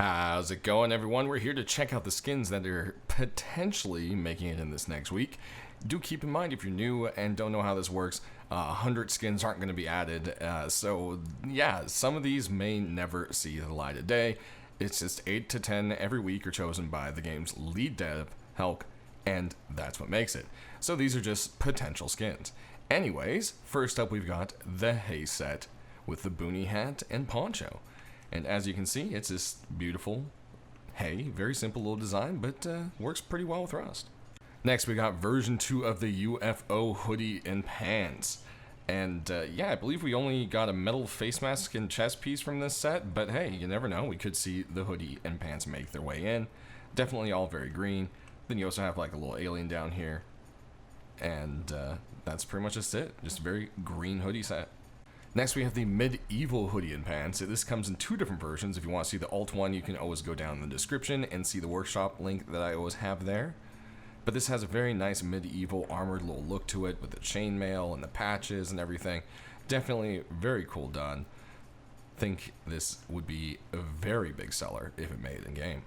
How's it going, everyone? We're here to check out the skins that are potentially making it in this next week. Do keep in mind, if you're new and don't know how this works, 100 skins aren't going to be added. So yeah, some of these may never see the light of day. It's just 8 to 10 every week are chosen by the game's lead dev, Helk, and that's what makes it. So these are just potential skins. Anyways, first up we've got the Hay set with the boonie hat and poncho. And as you can see, it's this beautiful hay, very simple little design, but works pretty well with Rust. Next, we got version 2 of the UFO hoodie and pants. And yeah, I believe we only got a metal face mask and chest piece from this set, but hey, you never know. We could see the hoodie and pants make their way in. Definitely all very green. Then you also have like a little alien down here. And that's pretty much just it. Just a very green hoodie set. Next, we have the medieval hoodie and pants. This comes in 2 different versions. If you want to see the alt one, you can always go down in the description and see the workshop link that I always have there. But this has a very nice medieval armored little look to it with the chainmail and the patches and everything. Definitely very cool done. Think this would be a very big seller if it made it in game.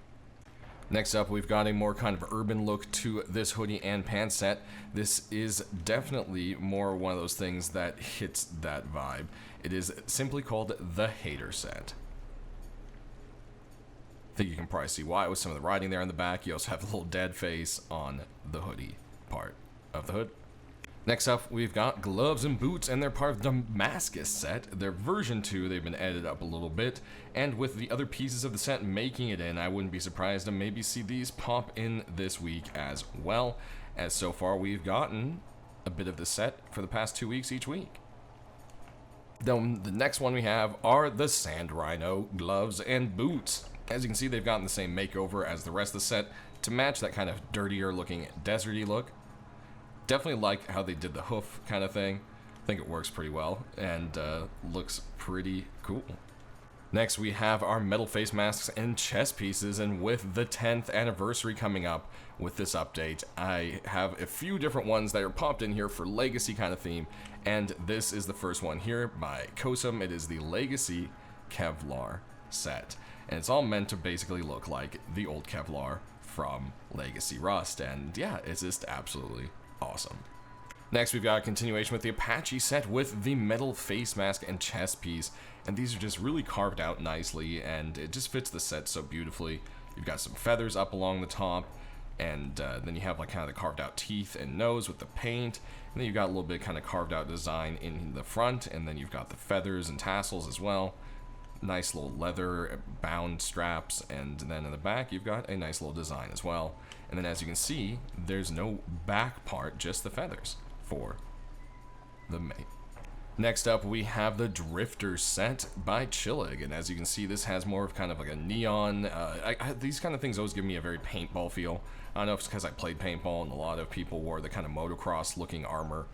Next up, we've got a more kind of urban look to this hoodie and pants set. This is definitely more one of those things that hits that vibe. It is simply called the Hater set. I think you can probably see why with some of the writing there on the back. You also have a little dead face on the hoodie part of the hood. Next up, we've got gloves and boots, and they're part of the Damascus set. They're version 2, they've been edited up a little bit, and with the other pieces of the set making it in, I wouldn't be surprised to maybe see these pop in this week as well, as so far we've gotten a bit of the set for the past 2 weeks each week. Then the next one we have are the Sand Rhino gloves and boots. As you can see, they've gotten the same makeover as the rest of the set to match that kind of dirtier looking deserty look. Definitely like how they did the hoof kind of thing. I think it works pretty well and looks pretty cool. Next, we have our metal face masks and chest pieces, and with the 10th anniversary coming up with this update, I have a few different ones that are popped in here for legacy kind of theme, and this is the first one here by Kosum. It is the Legacy Kevlar set, and it's all meant to basically look like the old Kevlar from Legacy Rust, and yeah, it's just absolutely awesome. Next, we've got a continuation with the Apache set with the metal face mask and chest piece, and these are just really carved out nicely, and it just fits the set so beautifully. You've got some feathers up along the top, and then you have like kind of the carved out teeth and nose with the paint, and then you've got a little bit kind of carved out design in the front, and then you've got the feathers and tassels as well. Nice little leather bound straps, and then in the back you've got a nice little design as well. And then as you can see, there's no back part, just the feathers for the mate. Next up, we have the Drifter set by Chillig, and as you can see, this has more of kind of like a neon. These kind of things always give me a very paintball feel. I don't know if it's because I played paintball and a lot of people wore the kind of motocross looking armor,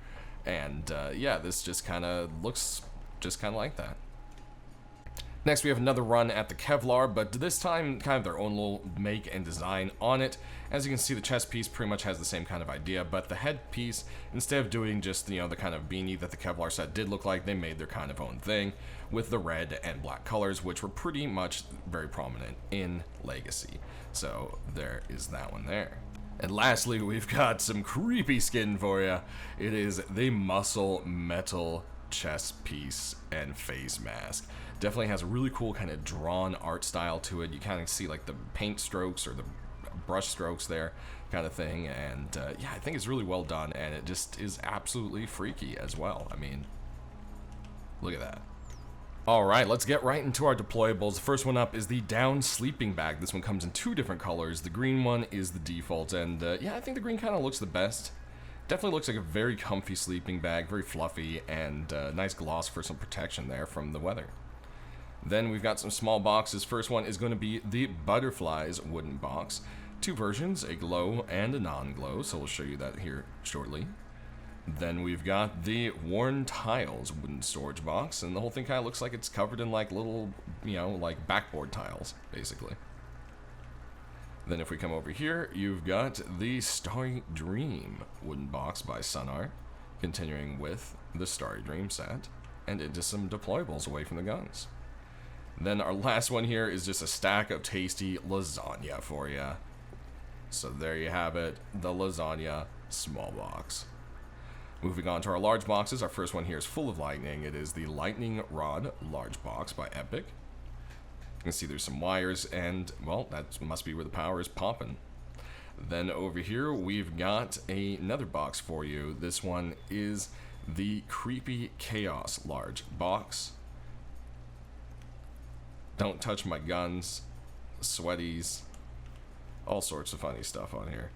and yeah, this just kind of looks just kind of like that. Next, we have another run at the Kevlar, but this time kind of their own little make and design on it. As you can see, the chest piece pretty much has the same kind of idea, but the head piece, instead of doing just, you know, the kind of beanie that the Kevlar set did look like, they made their kind of own thing with the red and black colors, which were pretty much very prominent in Legacy. So there is that one there. And lastly, we've got some creepy skin for you. It is the Muscle Metal chest piece and face mask. Definitely has a really cool kind of drawn art style to it. You kind of see like the paint strokes or the brush strokes there kind of thing, and yeah, I think it's really well done, and it just is absolutely freaky as well. I mean, look at that. Alright, let's get right into our deployables. The first one up is the down sleeping bag. This one comes in 2 different colors. The green one is the default, and yeah, I think the green kind of looks the best. Definitely looks like a very comfy sleeping bag, very fluffy, and nice gloss for some protection there from the weather. Then we've got some small boxes. First one is going to be the Butterflies wooden box. 2 versions, a glow and a non-glow, so we'll show you that here shortly. Then we've got the Worn Tiles wooden storage box, and the whole thing kind of looks like it's covered in like little, you know, like backboard tiles, basically. Then if we come over here, you've got the Starry Dream wooden box by Sunart, continuing with the Starry Dream set, and into some deployables away from the guns. Then our last one here is just a stack of tasty lasagna for you. So there you have it, the lasagna small box. Moving on to our large boxes, our first one here is full of lightning. It is the Lightning Rod large box by Epic. You can see there's some wires and, well, that must be where the power is popping. Then over here we've got another box for you. This one is the Creepy Chaos large box. Don't touch my guns, sweaties, all sorts of funny stuff on here.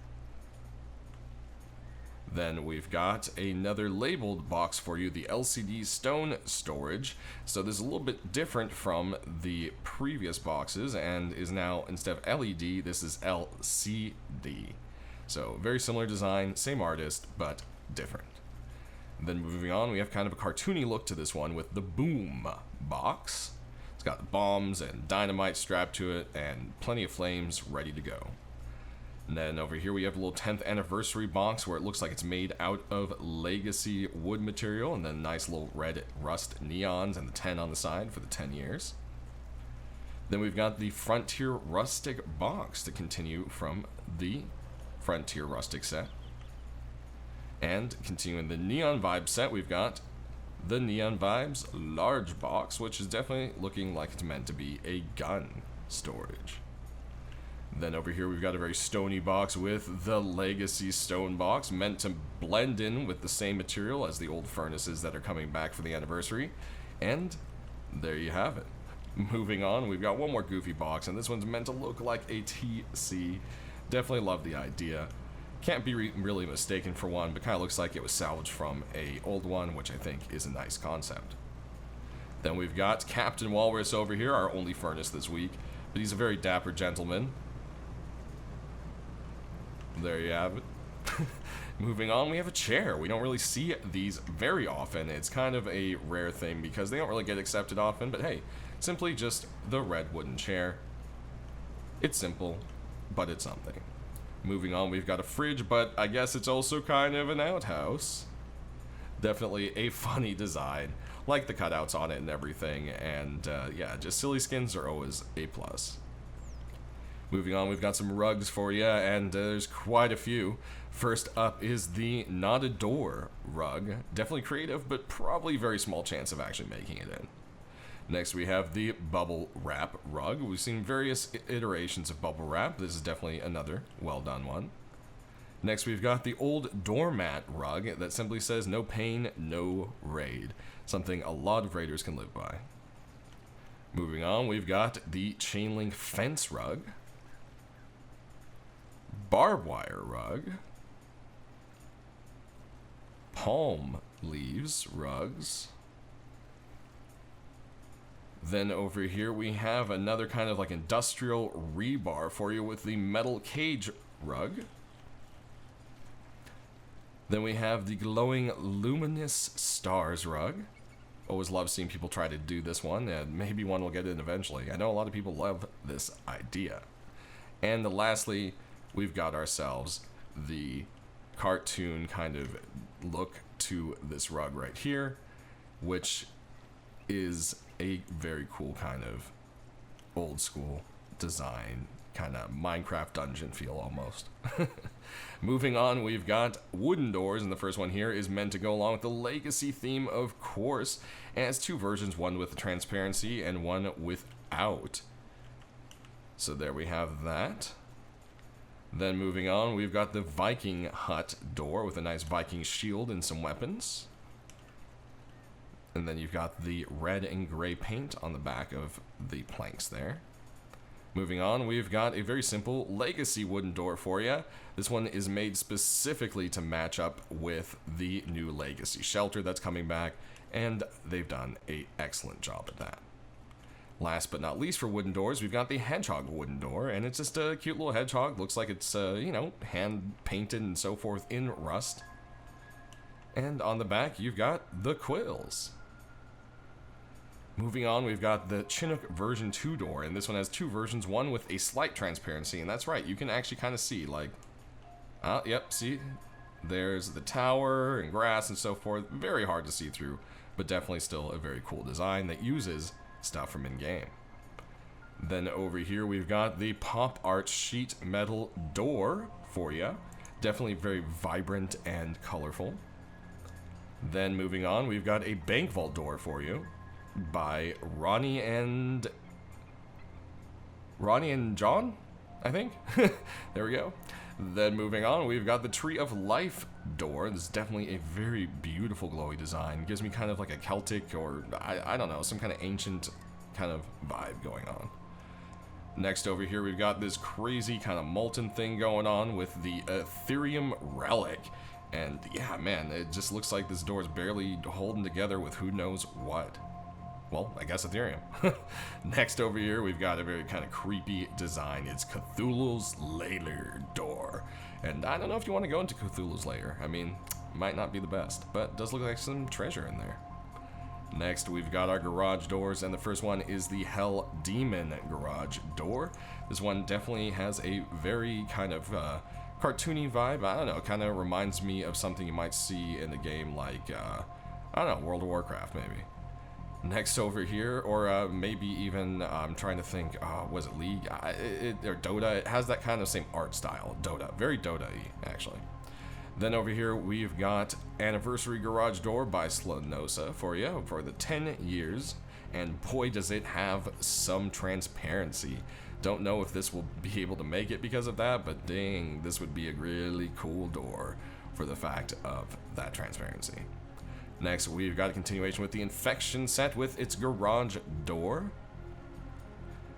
Then we've got another labeled box for you, the LCD Stone Storage. So this is a little bit different from the previous boxes and is now, instead of LED, this is LCD. So very similar design, same artist, but different. Then moving on, we have kind of a cartoony look to this one with the Boom box. It's got bombs and dynamite strapped to it and plenty of flames ready to go. And then over here we have a little 10th anniversary box where it looks like it's made out of legacy wood material, and then nice little red rust neons and the 10 on the side for the 10 years. Then we've got the Frontier Rustic box to continue from the Frontier Rustic set. And continuing the Neon Vibe set, we've got the Neon Vibes large box, which is definitely looking like it's meant to be a gun storage. Then over here we've got a very stony box with the Legacy Stone box, meant to blend in with the same material as the old furnaces that are coming back for the anniversary. And there you have it. Moving on, we've got one more goofy box, and this one's meant to look like a TC. Definitely love the idea. Can't be really mistaken for one, but kind of looks like it was salvaged from a old one, which I think is a nice concept. Then we've got Captain Walrus over here, our only furnace this week, but he's a very dapper gentleman. There you have it. Moving on, we have a chair. We don't really see these very often. It's kind of a rare thing because they don't really get accepted often, but hey, simply just the red wooden chair. It's simple, but it's something. Moving on, we've got a fridge, but I guess it's also kind of an outhouse. Definitely a funny design, like the cutouts on it and everything, and yeah, just silly skins are always a plus. Moving on, we've got some rugs for you, and there's quite a few. First up is the Not a Door rug. Definitely creative, but probably very small chance of actually making it in. Next, we have the Bubble Wrap rug. We've seen various iterations of bubble wrap. This is definitely another well-done one. Next, we've got the Old Doormat rug that simply says, "No pain, no raid." Something a lot of raiders can live by. Moving on, we've got the Chain Link Fence rug. Barbed Wire rug. Palm Leaves rugs. Then over here we have another kind of like industrial rebar for you with the Metal Cage rug. Then we have the Glowing Luminous Stars rug. Always love seeing people try to do this one, and maybe one will get in eventually. I know a lot of people love this idea. And lastly, we've got ourselves the cartoon kind of look to this rug right here, which is a very cool kind of old school design, kind of Minecraft dungeon feel almost. Moving on, we've got wooden doors, and the first one here is meant to go along with the legacy theme, of course, and it has two versions, one with transparency and one without. So there we have that. Then moving on, we've got the Viking hut door with a nice Viking shield and some weapons. And then you've got the red and gray paint on the back of the planks there. Moving on, we've got a very simple legacy wooden door for you. This one is made specifically to match up with the new legacy shelter that's coming back, and they've done an excellent job at that. Last but not least for wooden doors, we've got the hedgehog wooden door, and it's just a cute little hedgehog. Looks like it's, you know, hand painted and so forth in rust. And on the back, you've got the quills. Moving on, we've got the Chinook version 2 door, and this one has two versions, one with a slight transparency, and that's right, you can actually kind of see, like, yep, see, there's the tower and grass and so forth. Very hard to see through, but definitely still a very cool design that uses stuff from in-game. Then over here we've got the pop art sheet metal door for you. Definitely very vibrant and colorful. Then moving on, we've got a bank vault door for you by Ronnie and John, I think. There we go. Then moving on, we've got the Tree of Life door. This is definitely a very beautiful glowy design. Gives me kind of like a Celtic or, I don't know, some kind of ancient kind of vibe going on. Next over here, we've got this crazy kind of molten thing going on with the Ethereum Relic. And yeah, man, it just looks like this door is barely holding together with who knows what. Well, I guess Ethereum. Next over here, we've got a very kind of creepy design. It's Cthulhu's Lair door. And I don't know if you want to go into Cthulhu's Lair. I mean, might not be the best, but it does look like some treasure in there. Next, we've got our garage doors, and the first one is the Hell Demon garage door. This one definitely has a very kind of cartoony vibe. I don't know, kind of reminds me of something you might see in the game like, I don't know, World of Warcraft maybe. Next over here, or maybe even, I'm trying to think, was it League? Or Dota? It has that kind of same art style, Dota. Very Dota-y, actually. Then over here, we've got Anniversary Garage Door by Slanosa for you for the 10 years. And boy, does it have some transparency. Don't know if this will be able to make it because of that, but dang, this would be a really cool door for the fact of that transparency. Next, we've got a continuation with the Infection set with its garage door.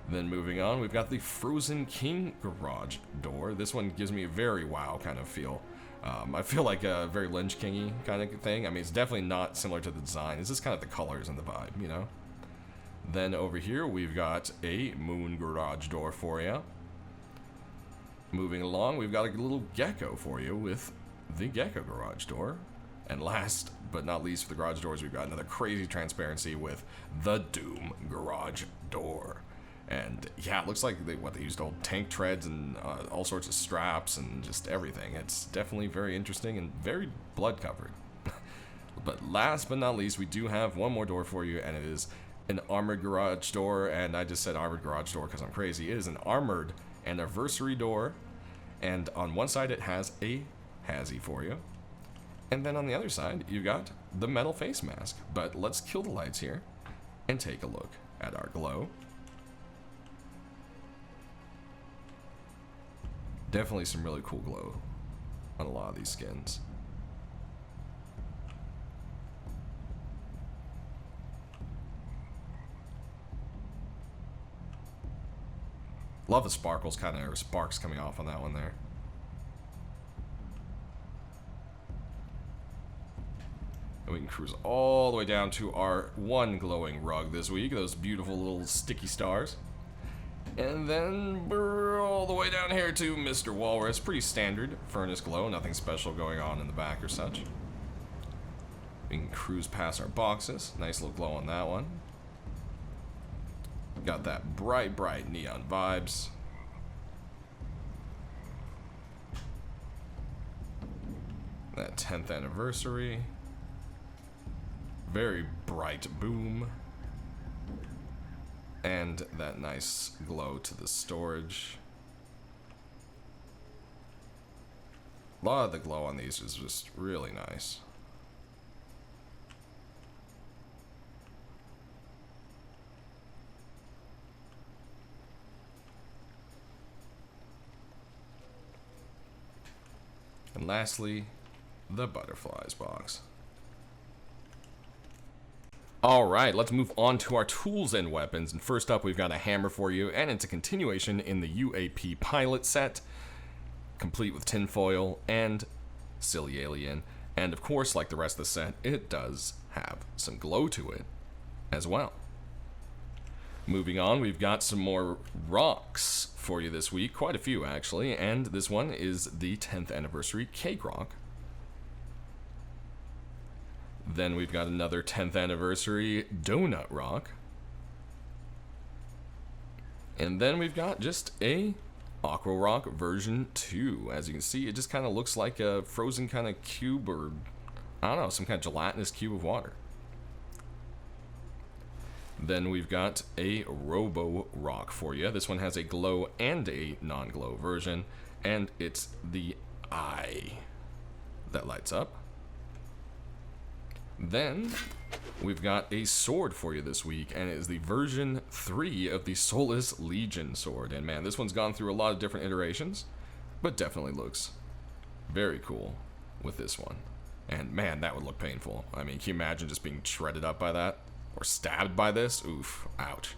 Then moving on, we've got the Frozen King garage door. This one gives me a very WoW kind of feel. I feel like a very Lynch King-y kind of thing. I mean, it's definitely not similar to the design. It's just kind of the colors and the vibe, you know? Then over here, we've got a Moon garage door for you. Moving along, we've got a little gecko for you with the Gecko garage door. And last but not least for the garage doors, we've got another crazy transparency with the Doom garage door. And yeah, it looks like they used old tank treads and all sorts of straps and just everything. It's definitely very interesting and very blood covered. But last but not least, we do have one more door for you, and it is an armored garage door. And I just said armored garage door because I'm crazy. It is an armored anniversary door, and on one side it has a Hazzy for you. And then on the other side, you got the metal face mask. But let's kill the lights here and take a look at our glow. Definitely some really cool glow on a lot of these skins. Love the sparkles kind of, or sparks coming off on that one there. And we can cruise all the way down to our one glowing rug this week, those beautiful little sticky stars. And then we're all the way down here to Mr. Walrus. Pretty standard furnace glow, nothing special going on in the back or such. We can cruise past our boxes. Nice little glow on that one. Got that bright, bright neon vibes. That 10th anniversary. Very bright boom. And that nice glow to the storage. A lot of the glow on these is just really nice. And lastly, the butterflies box. Alright, let's move on to our tools and weapons. And first up, we've got a hammer for you, and it's a continuation in the UAP pilot set, complete with tinfoil and silly alien. And of course, like the rest of the set, it does have some glow to it as well. Moving on, we've got some more rocks for you this week, quite a few actually, and this one is the 10th anniversary cake rock. Then we've got another 10th anniversary donut rock. And then we've got just a Aqua Rock version 2. As you can see, it just kind of looks like a frozen kind of cube, or I don't know, some kind of gelatinous cube of water. Then we've got a Robo Rock for you. This one has a glow and a non-glow version, and it's the eye that lights up. Then we've got a sword for you this week, and it is the version 3 of the Soulless Legion sword. And man, this one's gone through a lot of different iterations, but definitely looks very cool with this one. And man, that would look painful. I mean, can you imagine just being shredded up by that? Or stabbed by this? Oof, ouch.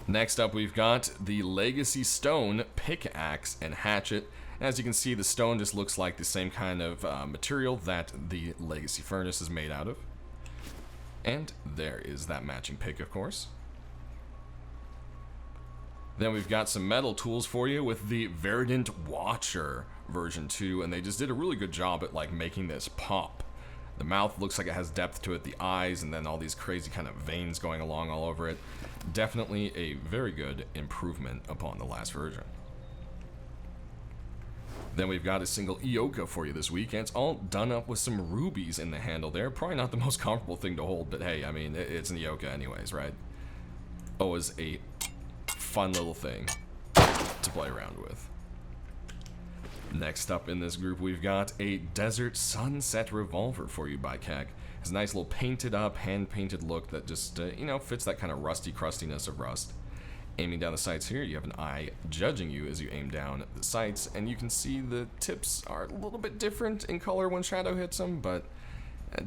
Next up, we've got the Legacy Stone Pickaxe and Hatchet. As you can see, the stone just looks like the same kind of material that the Legacy Furnace is made out of. And there is that matching pick, of course. Then we've got some metal tools for you with the Verdant Watcher version 2, and they just did a really good job at like making this pop. The mouth looks like it has depth to it, the eyes, and then all these crazy kind of veins going along all over it. Definitely a very good improvement upon the last version. Then we've got a single Ioka for you this week, and it's all done up with some rubies in the handle there. Probably not the most comfortable thing to hold, but hey, I mean, it's an Ioka anyways, right? Always a fun little thing to play around with. Next up in this group, we've got a Desert Sunset Revolver for you by Keck. It's a nice little painted up, hand-painted look that just, you know, fits that kind of rusty crustiness of Rust. Aiming down the sights here, you have an eye judging you as you aim down the sights, and you can see the tips are a little bit different in color when shadow hits them, but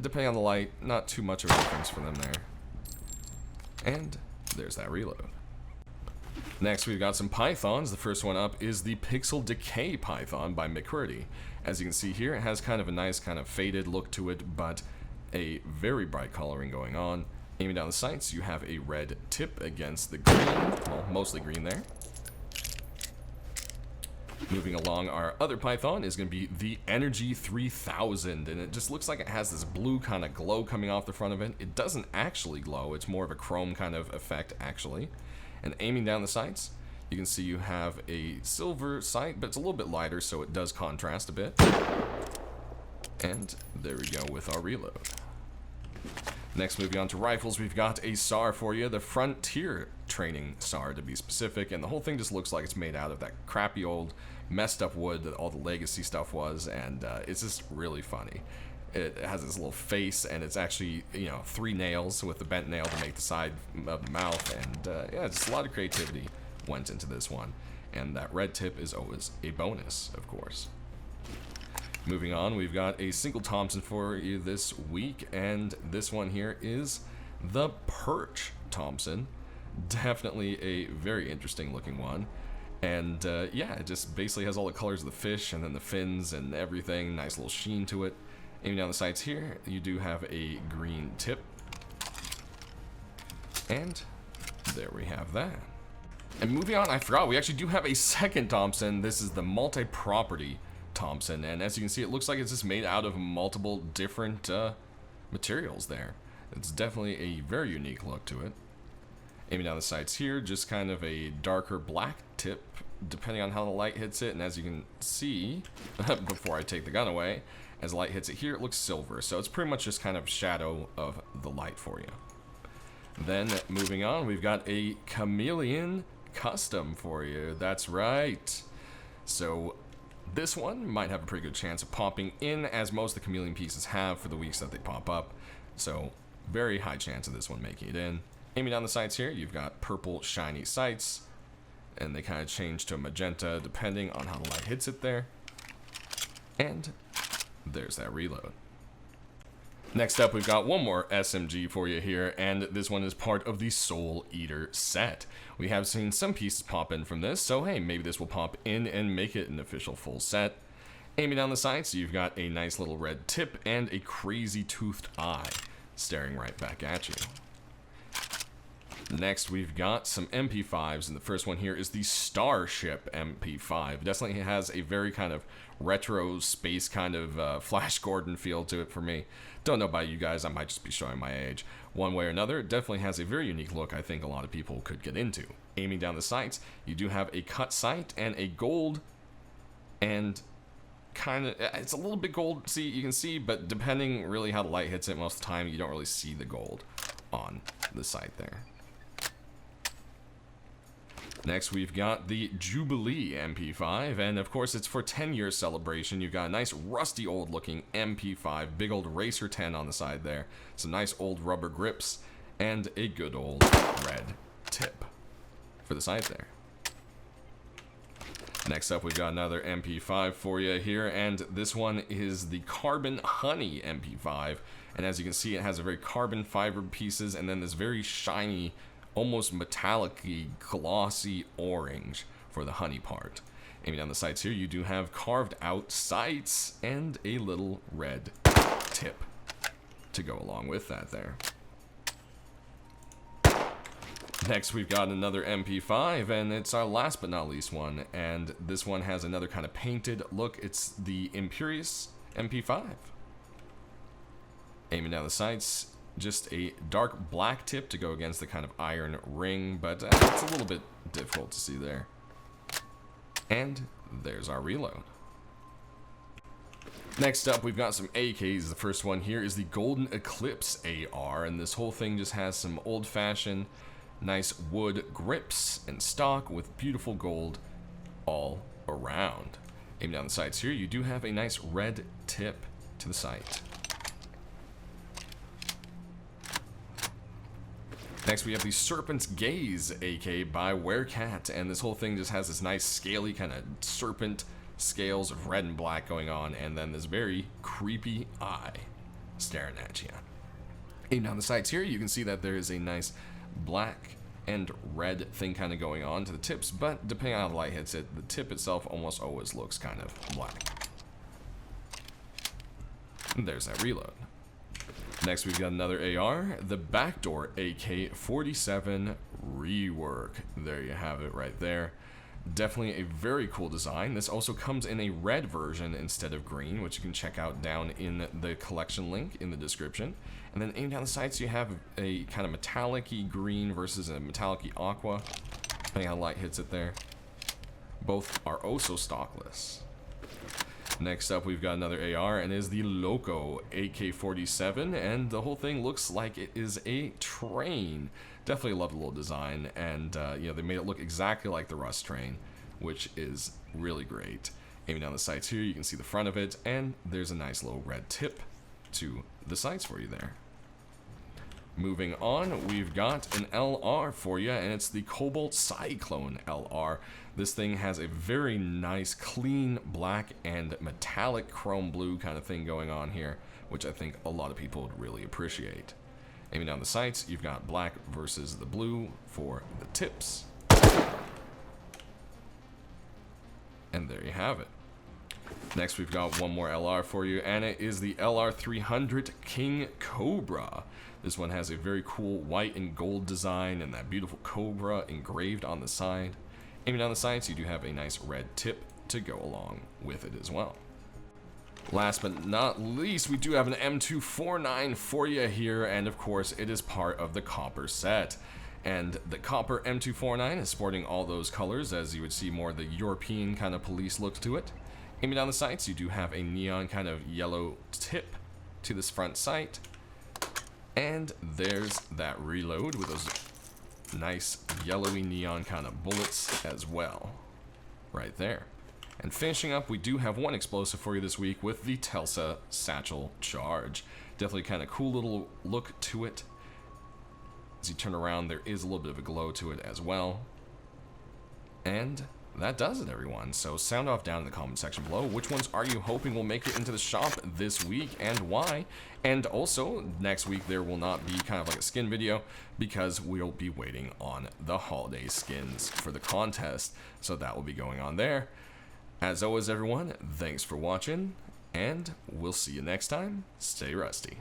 depending on the light, not too much of a difference for them there. And there's that reload. Next, we've got some pythons. The first one up is the Pixel Decay Python by McCurdy. As you can see here, it has kind of a nice kind of faded look to it, but a very bright coloring going on. Aiming down the sights, you have a red tip against the green, well, mostly green there. Moving along, our other python is going to be the Energy 3000, and it just looks like it has this blue kind of glow coming off the front of it. It doesn't actually glow, it's more of a chrome kind of effect, actually. And aiming down the sights, you can see you have a silver sight, but it's a little bit lighter, so it does contrast a bit. And there we go with our reload. Next, moving on to rifles, we've got a SAR for you, the Frontier Training SAR to be specific, and the whole thing just looks like it's made out of that crappy old messed up wood that all the Legacy stuff was, and it's just really funny. It has this little face, and it's actually, you know, 3 nails with the bent nail to make the side of the mouth, and yeah, just a lot of creativity went into this one. And that red tip is always a bonus, of course. Moving on, we've got a single Thompson for you this week, and this one here is the Perch Thompson. Definitely a very interesting looking one. And yeah, it just basically has all the colors of the fish and then the fins and everything. Nice little sheen to it. Aiming down the sights here, you do have a green tip. And there we have that. And moving on, I forgot, we actually do have a second Thompson. This is the Multi-Property Thompson, and as you can see, it looks like it's just made out of multiple different materials there. It's definitely a very unique look to it. Aiming down the sights here, just kind of a darker black tip, depending on how the light hits it, and as you can see, before I take the gun away, as the light hits it here, it looks silver, so it's pretty much just kind of shadow of the light for you. Then, moving on, we've got a Chameleon Custom for you. That's right. So this one might have a pretty good chance of popping in, as most of the Chameleon pieces have for the weeks that they pop up. So, very high chance of this one making it in. Aiming down the sights here, you've got purple shiny sights, and they kind of change to magenta depending on how the light hits it there. And there's that reload. Next up, we've got one more SMG for you here, and this one is part of the Soul Eater set. We have seen some pieces pop in from this, so hey, maybe this will pop in and make it an official full set. Aiming down the sights, you've got a nice little red tip and a crazy toothed eye staring right back at you. Next, we've got some MP5s, and the first one here is the Starship MP5. Definitely has a very kind of retro space kind of Flash Gordon feel to it for me. Don't know about you guys, I might just be showing my age. One way or another, it definitely has a very unique look I think a lot of people could get into. Aiming down the sights, you do have a cut sight and a gold, and kind of, it's a little bit gold, see, you can see, but depending really how the light hits it most of the time, you don't really see the gold on the site there. Next, we've got the Jubilee MP5, and of course it's for 10-year celebration. You've got a nice rusty old looking MP5, big old Racer 10 on the side there, some nice old rubber grips, and a good old red tip for the side there. Next up, we've got another MP5 for you here, and this one is the Carbon Honey MP5, and as you can see, it has a very carbon fiber pieces, and then this very shiny, almost metallic-y, glossy orange for the honey part. Aiming down the sights here, you do have carved out sights and a little red tip to go along with that there. Next, we've got another MP5, and it's our last but not least one, and this one has another kind of painted look. It's the Imperious MP5. Aiming down the sights, just a dark black tip to go against the kind of iron ring, but it's a little bit difficult to see there. And there's our reload. Next up, we've got some AKs. The first one here is the Golden Eclipse AR, and this whole thing just has some old-fashioned nice wood grips and stock with beautiful gold all around. Aiming down the sights here, you do have a nice red tip to the sight. Next, we have the Serpent's Gaze AK by Werecat, and this whole thing just has this nice scaly kind of serpent scales of red and black going on, and then this very creepy eye staring at you. Aiming down the sights here, you can see that there is a nice black and red thing kind of going on to the tips, but depending on how the light hits it, the tip itself almost always looks kind of black. And there's that reload. Next, we've got another AR, the Backdoor AK-47 rework. There you have it right there. Definitely a very cool design. This also comes in a red version instead of green, which you can check out down in the collection link in the description. And then aiming down the sights, you have a kind of metallic-y green versus a metallic-y aqua, depending on how light hits it there. Both are also stockless. Next up, we've got another AR, and it is the Loco AK-47, and the whole thing looks like it is a train. Definitely love the little design, and you know, they made it look exactly like the Rust train, which is really great. Aiming down the sights here, you can see the front of it, and there's a nice little red tip to the sights for you there. Moving on, we've got an LR for you, and it's the Cobalt Cyclone LR. This thing has a very nice, clean black and metallic chrome blue kind of thing going on here, which I think a lot of people would really appreciate. Aiming down the sights, you've got black versus the blue for the tips. And there you have it. Next, we've got one more LR for you, and it is the LR300 King Cobra. This one has a very cool white and gold design and that beautiful cobra engraved on the side. Aiming down the sights, you do have a nice red tip to go along with it as well. Last but not least, we do have an M249 for you here, and of course, it is part of the Copper set. And the Copper M249 is sporting all those colors, as you would see more of the European kind of police look to it. Aiming down the sights, you do have a neon kind of yellow tip to this front sight. And there's that reload with those nice yellowy neon kind of bullets as well. Right there. And finishing up, we do have one explosive for you this week with the Telsa Satchel Charge. Definitely kind of cool little look to it. As you turn around, there is a little bit of a glow to it as well. And that does it, everyone. So sound off down in the comment section below. Which ones are you hoping will make it into the shop this week and why? And also, next week there will not be kind of like a skin video because we'll be waiting on the holiday skins for the contest. So that will be going on there. As always, everyone, thanks for watching, and we'll see you next time. Stay rusty.